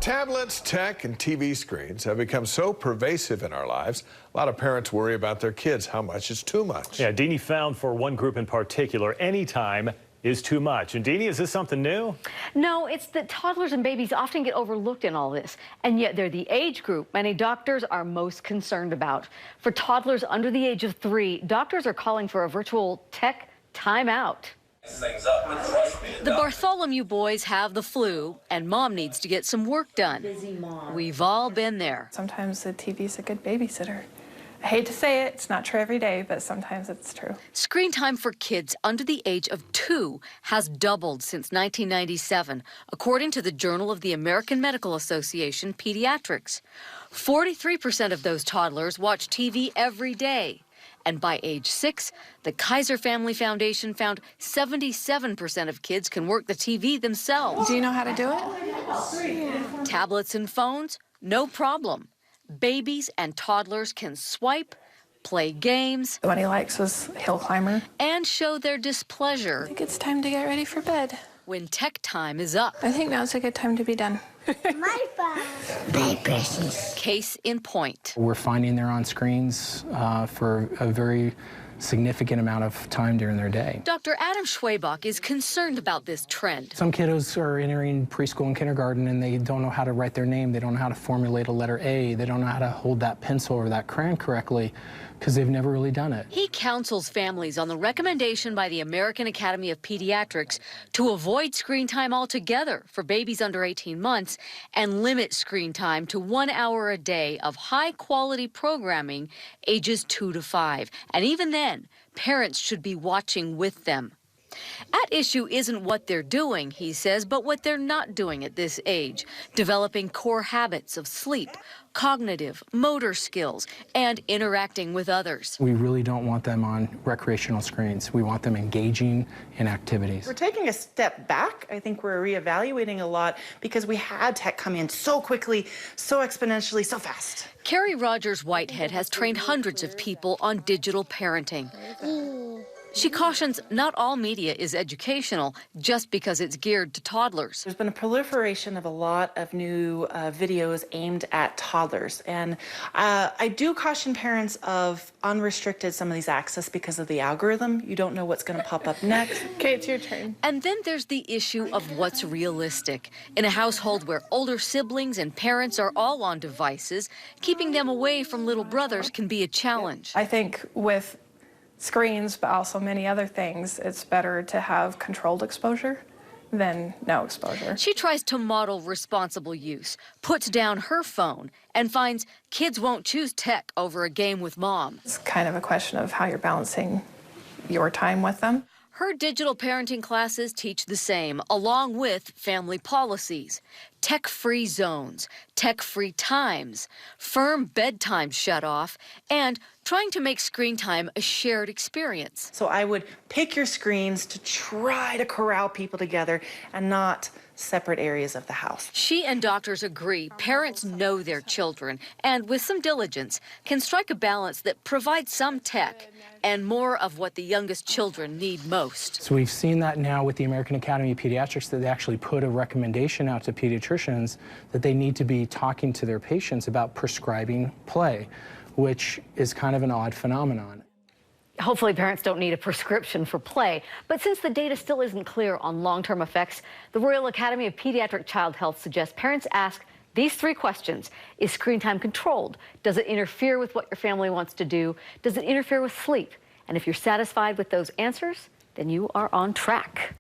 Tablets, tech, and TV screens have become so pervasive in our lives, a lot of parents worry about their kids, how much is too much. Yeah, Deanie found for one group in particular, anytime is too much. And Deanie, is this something new? No, it's that toddlers and babies often get overlooked in all this, and yet they're the age group many doctors are most concerned about. For toddlers under the age of 3, doctors are calling for a virtual tech timeout. The Bartholomew boys have the flu, and mom needs to get some work done. Busy mom. We've all been there. Sometimes the TV's a good babysitter. I hate to say it, it's not true every day, but sometimes it's true. Screen time for kids under the age of 2 has doubled since 1997, according to the Journal of the American Medical Association Pediatrics. 43% of those toddlers watch TV every day. And by age 6, the Kaiser Family Foundation found 77% of kids can work the TV themselves. Do you know how to do it? Tablets and phones, no problem. Babies and toddlers can swipe, play games. The one he likes was Hill Climber. And show their displeasure. I think it's time to get ready for bed. When tech time is up. I think now's a good time to be done. My phone. Bye, precious. Case in point. We're finding they're on screens for a very significant amount of time during their day. Dr. Adam Schewbach is concerned about this trend. Some kiddos are entering preschool and kindergarten and they don't know how to write their name. They don't know how to formulate a letter A. They don't know how to hold that pencil or that crayon correctly because they've never really done it. He counsels families on the recommendation by the American Academy of Pediatrics to avoid screen time altogether for babies under 18 months and limit screen time to 1 hour a day of high-quality programming ages 2 to 5. And even then, parents should be watching with them. At issue isn't what they're doing, he says, but what they're not doing at this age, developing core habits of sleep, cognitive, motor skills, and interacting with others. We really don't want them on recreational screens. We want them engaging in activities. We're taking a step back. I think we're reevaluating a lot because we had tech come in so quickly, so exponentially, so fast. Carrie Rogers Whitehead has trained hundreds of people on digital parenting. She cautions not all media is educational just because it's geared to toddlers. There's been a proliferation of a lot of new videos aimed at toddlers. And I do caution parents of unrestricted some of these access because of the algorithm. You don't know what's going to pop up next. Okay, it's your turn. And then there's the issue of what's realistic. In a household where older siblings and parents are all on devices, keeping them away from little brothers can be a challenge. I think with screens, but also many other things, it's better to have controlled exposure than no exposure. She tries to model responsible use, puts down her phone, and finds kids won't choose tech over a game with mom. It's kind of a question of how you're balancing your time with them. Her digital parenting classes teach the same, along with family policies, tech-free zones, tech-free times, firm bedtime shut-off, and trying to make screen time a shared experience. So I would pick your screens to try to corral people together and not separate areas of the house. She and doctors agree parents know their children and, with some diligence, can strike a balance that provides some tech and more of what the youngest children need most. So we've seen that now with the American Academy of Pediatrics, that they actually put a recommendation out to pediatricians that they need to be talking to their patients about prescribing play, which is kind of an odd phenomenon. Hopefully parents don't need a prescription for play, but since the data still isn't clear on long-term effects, the Royal Academy of Pediatric Child Health suggests parents ask these 3 questions. Is screen time controlled? Does it interfere with what your family wants to do? Does it interfere with sleep? And if you're satisfied with those answers, then you are on track.